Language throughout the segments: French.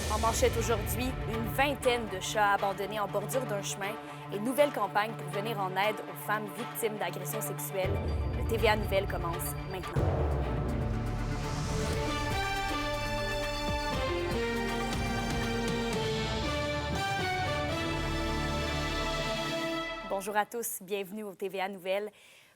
En manchette aujourd'hui, une vingtaine de chats abandonnés en bordure d'un chemin et nouvelle campagne pour venir en aide aux femmes victimes d'agressions sexuelles. Le TVA Nouvelles commence maintenant. Bonjour à tous, bienvenue au TVA Nouvelles.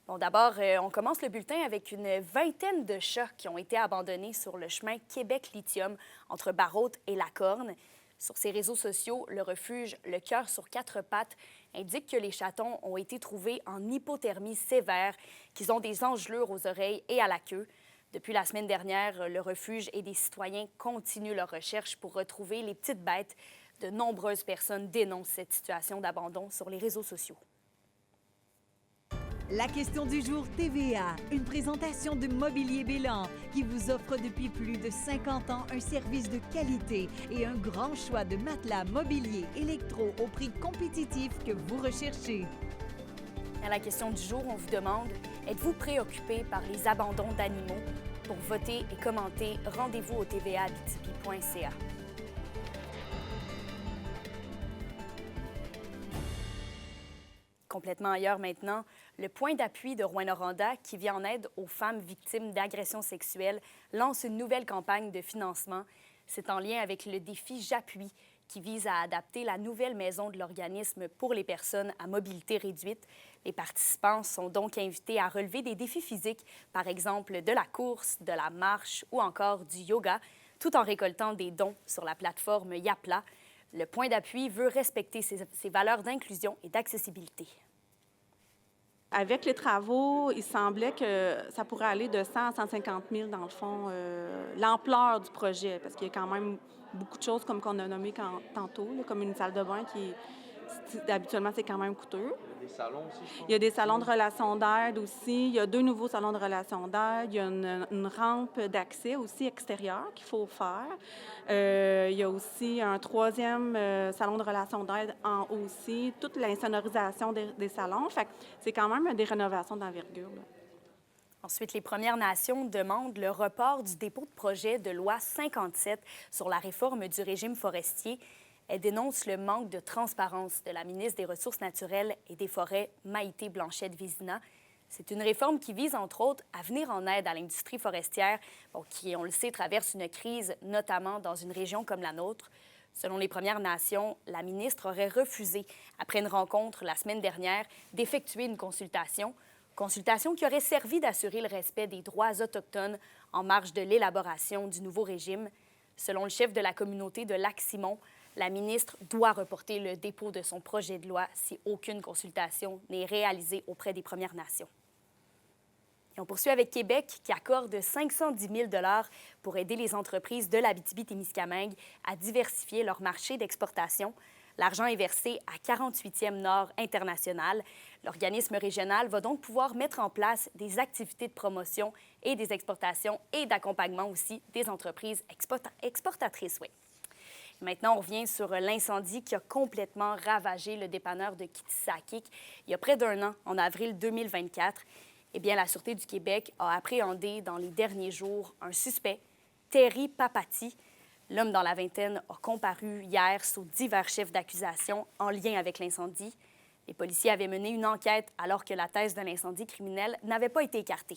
Bon, d'abord, on commence le bulletin avec une vingtaine de chats qui ont été abandonnés sur le chemin Québec-Lithium entre Barrault et La Corne. Sur ses réseaux sociaux, le refuge Le Cœur sur quatre pattes indique que les chatons ont été trouvés en hypothermie sévère, qu'ils ont des engelures aux oreilles et à la queue. Depuis la semaine dernière, le refuge et des citoyens continuent leurs recherches pour retrouver les petites bêtes. De nombreuses personnes dénoncent cette situation d'abandon sur les réseaux sociaux. La question du jour TVA, une présentation de Mobilier Bélan qui vous offre depuis plus de 50 ans un service de qualité et un grand choix de matelas, mobilier, électro au prix compétitif que vous recherchez. À la question du jour, on vous demande, êtes-vous préoccupé par les abandons d'animaux? Pour voter et commenter, rendez-vous au tvaabitibi.ca. Complètement ailleurs maintenant, le point d'appui de Rouyn-Noranda, qui vient en aide aux femmes victimes d'agressions sexuelles, lance une nouvelle campagne de financement. C'est en lien avec le défi J'appuie, qui vise à adapter la nouvelle maison de l'organisme pour les personnes à mobilité réduite. Les participants sont donc invités à relever des défis physiques, par exemple de la course, de la marche ou encore du yoga, tout en récoltant des dons sur la plateforme Yapla. Le point d'appui veut respecter ses valeurs d'inclusion et d'accessibilité. Avec les travaux, il semblait que ça pourrait aller de 100 à 150 000 dans le fond, l'ampleur du projet, parce qu'il y a quand même beaucoup de choses comme qu'on a nommé tantôt, là, comme une salle de bain qui, habituellement, c'est quand même coûteux. Des salons aussi, je pense. Il y a des salons de relation d'aide aussi. Il y a 2 nouveaux salons de relation d'aide. Il y a une rampe d'accès aussi extérieure qu'il faut faire. Il y a aussi un 3e salon de relation d'aide en haut aussi. Toute l'insonorisation des salons. Fait que c'est quand même des rénovations d'envergure, là. Ensuite, les Premières Nations demandent le report du dépôt de projet de loi 57 sur la réforme du régime forestier. Elle dénonce le manque de transparence de la ministre des Ressources naturelles et des Forêts, Maïté Blanchette-Vézina. C'est une réforme qui vise, entre autres, à venir en aide à l'industrie forestière, qui, on le sait, traverse une crise, notamment dans une région comme la nôtre. Selon les Premières Nations, la ministre aurait refusé, après une rencontre la semaine dernière, d'effectuer une consultation qui aurait servi d'assurer le respect des droits autochtones en marge de l'élaboration du nouveau régime. Selon le chef de la communauté de Lac-Simon, la ministre doit reporter le dépôt de son projet de loi si aucune consultation n'est réalisée auprès des Premières Nations. Et on poursuit avec Québec, qui accorde 510 000 $ pour aider les entreprises de l'Abitibi-Témiscamingue à diversifier leur marché d'exportation. L'argent est versé à 48e Nord International. L'organisme régional va donc pouvoir mettre en place des activités de promotion et des exportations et d'accompagnement aussi des entreprises exportatrices. Oui. Maintenant, on revient sur l'incendie qui a complètement ravagé le dépanneur de Kitsakik il y a près d'1 an, en avril 2024. Eh bien, la Sûreté du Québec a appréhendé dans les derniers jours un suspect, Terry Papati. L'homme dans la vingtaine a comparu hier sous divers chefs d'accusation en lien avec l'incendie. Les policiers avaient mené une enquête alors que la thèse de l'incendie criminel n'avait pas été écartée.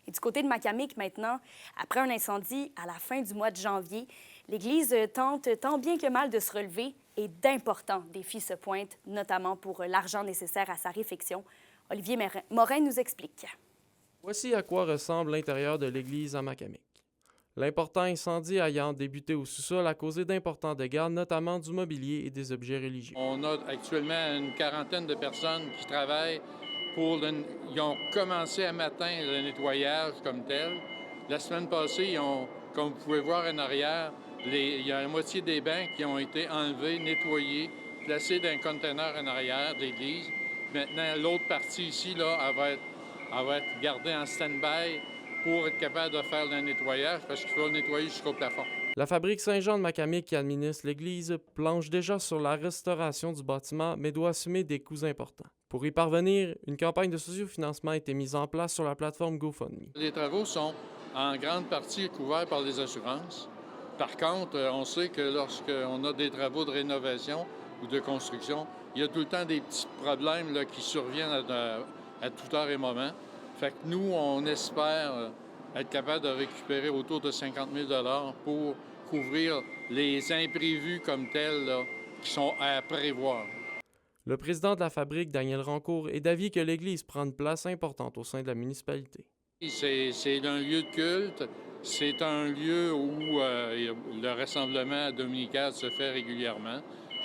Et du côté de Macamic, maintenant, après un incendie à la fin du mois de janvier, l'Église tente tant bien que mal de se relever et d'importants défis se pointent, notamment pour l'argent nécessaire à sa réfection. Olivier Morin nous explique. Voici à quoi ressemble l'intérieur de l'église à Macamic. L'important incendie ayant débuté au sous-sol a causé d'importants dégâts, notamment du mobilier et des objets religieux. On a actuellement une quarantaine de personnes qui travaillent Ils ont commencé à matin le nettoyage comme tel. La semaine passée, comme vous pouvez voir en arrière, il y a la moitié des bancs qui ont été enlevés, nettoyés, placés dans un conteneur en arrière de l'église. Maintenant, l'autre partie ici, là, elle va être gardée en stand-by pour être capable de faire le nettoyage parce qu'il faut le nettoyer jusqu'au plafond. La fabrique Saint-Jean de Macamic qui administre l'église planche déjà sur la restauration du bâtiment, mais doit assumer des coûts importants. Pour y parvenir, une campagne de sociofinancement a été mise en place sur la plateforme GoFundMe. Les travaux sont en grande partie couverts par les assurances. Par contre, on sait que lorsqu'on a des travaux de rénovation ou de construction, il y a tout le temps des petits problèmes là, qui surviennent à toute heure et moment. Fait que nous, on espère être capable de récupérer autour de 50 000 pour couvrir les imprévus comme tels là, qui sont à prévoir. Le président de la fabrique, Daniel Rancourt, est d'avis que l'Église prend une place importante au sein de la municipalité. C'est un lieu de culte, c'est un lieu où le rassemblement dominical se fait régulièrement.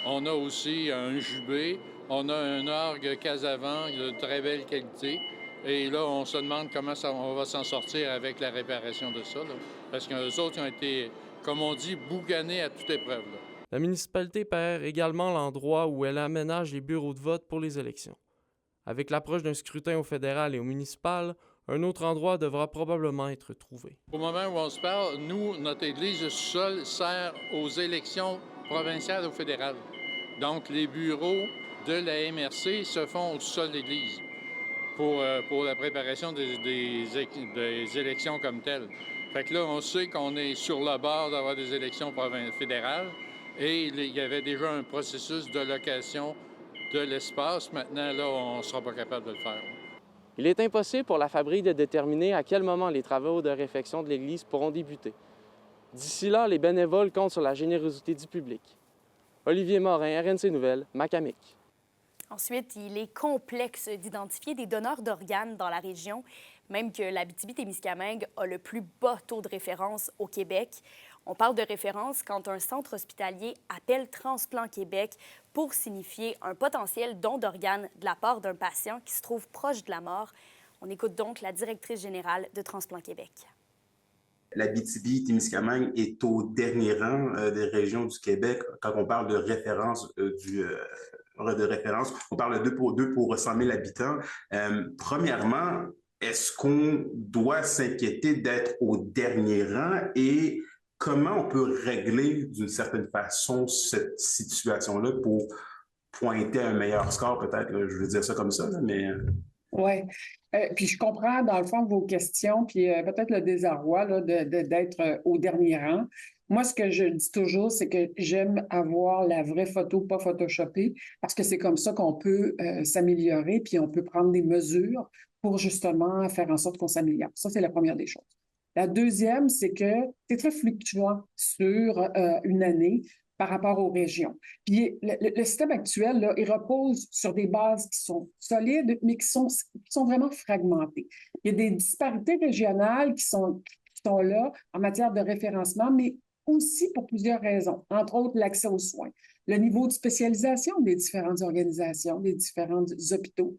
On a aussi un jubé, on a un orgue Casavant de très belle qualité. Et là, on se demande comment on va s'en sortir avec la réparation de ça. Là. Parce qu'eux autres ont été, comme on dit, boucanés à toute épreuve. Là. La municipalité perd également l'endroit où elle aménage les bureaux de vote pour les élections. Avec l'approche d'un scrutin au fédéral et au municipal, un autre endroit devra probablement être trouvé. Au moment où on se parle, nous, notre église seule sert aux élections provinciales ou fédérales. Donc, les bureaux de la MRC se font au sol de l'église pour la préparation des élections comme telles. Fait que là, on sait qu'on est sur le bord d'avoir des élections fédérales et il y avait déjà un processus de location de l'espace. Maintenant, là, on ne sera pas capable de le faire. Il est impossible pour la fabrique de déterminer à quel moment les travaux de réfection de l'Église pourront débuter. D'ici là, les bénévoles comptent sur la générosité du public. Olivier Morin, RNC Nouvelles, Macamic. Ensuite, il est complexe d'identifier des donneurs d'organes dans la région, même que l'Abitibi-Témiscamingue a le plus bas taux de référence au Québec. On parle de référence quand un centre hospitalier appelle Transplant Québec pour signifier un potentiel don d'organes de la part d'un patient qui se trouve proche de la mort. On écoute donc la directrice générale de Transplant Québec. L'Abitibi-Témiscamingue est au dernier rang des régions du Québec quand on parle de référence de référence. On parle de 2 pour 100 000 habitants. Premièrement, est-ce qu'on doit s'inquiéter d'être au dernier rang et comment on peut régler d'une certaine façon cette situation-là pour pointer un meilleur score, peut-être, là, je veux dire ça comme ça, là, mais... Oui. Puis je comprends, dans le fond, vos questions, puis peut-être le désarroi là, d'être au dernier rang. Moi, ce que je dis toujours, c'est que j'aime avoir la vraie photo, pas photoshopée, parce que c'est comme ça qu'on peut s'améliorer, puis on peut prendre des mesures pour justement faire en sorte qu'on s'améliore. Ça, c'est la première des choses. La deuxième, c'est que c'est très fluctuant sur une année par rapport aux régions. Puis le système actuel, là, il repose sur des bases qui sont solides, mais qui sont vraiment fragmentées. Il y a des disparités régionales qui sont là en matière de référencement, mais aussi pour plusieurs raisons, entre autres l'accès aux soins, le niveau de spécialisation des différentes organisations, des différents hôpitaux,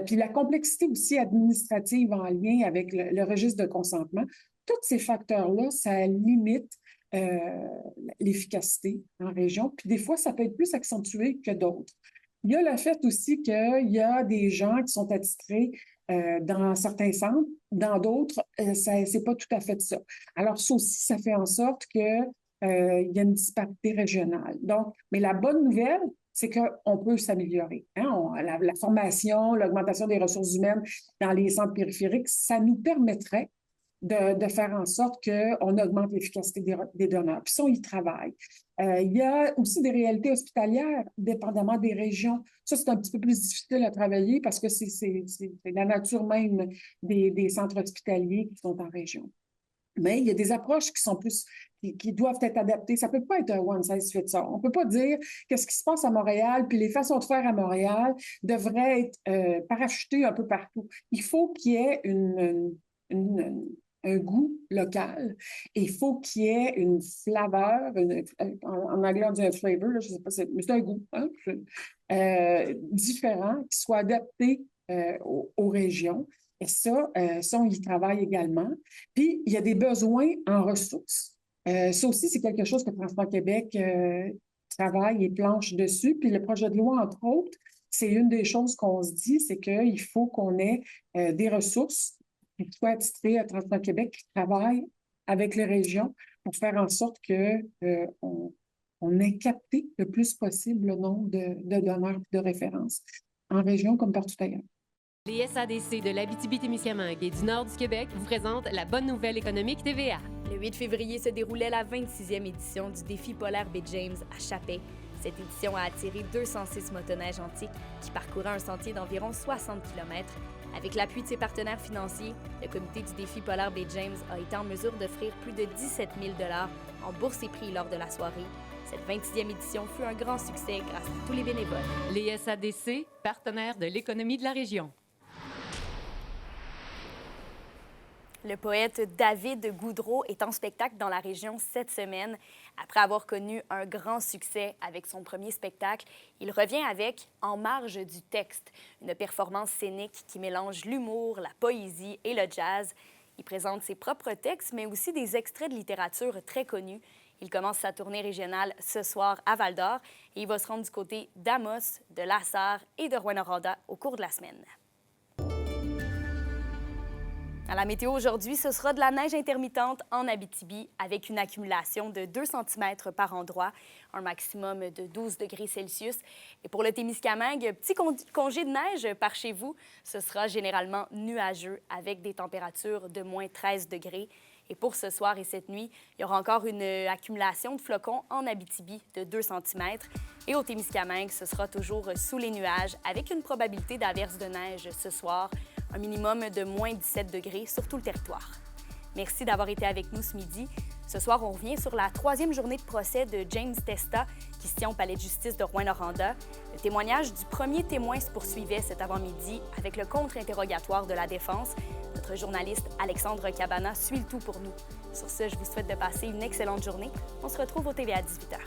puis la complexité aussi administrative en lien avec le registre de consentement. Tous ces facteurs-là, ça limite l'efficacité en région. Puis des fois, ça peut être plus accentué que d'autres. Il y a le fait aussi qu'il y a des gens qui sont attitrés dans certains centres, dans d'autres, c'est pas tout à fait ça. Alors, ça aussi, ça fait en sorte que il y a une disparité régionale. Donc, mais la bonne nouvelle, c'est qu'on peut s'améliorer. Hein? La formation, l'augmentation des ressources humaines dans les centres périphériques, ça nous permettrait de faire en sorte qu'on augmente l'efficacité des donneurs. Puis ça, on y travaille. Il y a aussi des réalités hospitalières, dépendamment des régions. Ça, c'est un petit peu plus difficile à travailler parce que c'est la nature même des centres hospitaliers qui sont en région. Mais il y a des approches qui sont plus, qui doivent être adaptées. Ça ne peut pas être un one size fits all. On ne peut pas dire qu'est-ce qui se passe à Montréal, puis les façons de faire à Montréal devraient être parachutées un peu partout. Il faut qu'il y ait un goût local. Et il faut qu'il y ait une flaveur, en anglais on dit un flavor, là, je ne sais pas, mais c'est un goût différent qui soit adapté aux régions. Et ça, on y travaille également. Puis, il y a des besoins en ressources. Ça aussi, c'est quelque chose que Transplant Québec travaille et planche dessus. Puis le projet de loi, entre autres, c'est une des choses qu'on se dit, c'est qu'il faut qu'on ait des ressources qui soient attitrées à Transplant Québec, qui travaillent avec les régions pour faire en sorte qu'on ait capté le plus possible le nombre de donneurs et de références en région comme partout ailleurs. Les SADC de l'Abitibi-Témiscamingue et du nord du Québec vous présentent la bonne nouvelle économique TVA. Le 8 février se déroulait la 26e édition du défi polaire Baie James à Chappé. Cette édition a attiré 206 motoneiges antiques qui parcouraient un sentier d'environ 60 km. Avec l'appui de ses partenaires financiers, le comité du défi polaire Baie James a été en mesure d'offrir plus de 17 000 $ en bourse et prix lors de la soirée. Cette 26e édition fut un grand succès grâce à tous les bénévoles. Les SADC, partenaires de l'économie de la région. Le poète David Goudreau est en spectacle dans la région cette semaine. Après avoir connu un grand succès avec son premier spectacle, il revient avec En marge du texte, une performance scénique qui mélange l'humour, la poésie et le jazz. Il présente ses propres textes, mais aussi des extraits de littérature très connus. Il commence sa tournée régionale ce soir à Val-d'Or et il va se rendre du côté d'Amos, de Lassar et de Rouyn-Noranda au cours de la semaine. À la météo aujourd'hui, ce sera de la neige intermittente en Abitibi avec une accumulation de 2 cm par endroit, un maximum de 12 degrés Celsius. Et pour le Témiscamingue, petit congé de neige par chez vous, ce sera généralement nuageux avec des températures de moins 13 degrés. Et pour ce soir et cette nuit, il y aura encore une accumulation de flocons en Abitibi de 2 cm. Et au Témiscamingue, ce sera toujours sous les nuages avec une probabilité d'averse de neige ce soir, un minimum de moins 17 degrés sur tout le territoire. Merci d'avoir été avec nous ce midi. Ce soir, on revient sur la 3e journée de procès de James Testa qui se tient au palais de justice de Rouyn-Noranda. Le témoignage du premier témoin se poursuivait cet avant-midi avec le contre-interrogatoire de la défense. Notre journaliste Alexandre Cabana suit le tout pour nous. Sur ce, je vous souhaite de passer une excellente journée. On se retrouve au TVA à 18h.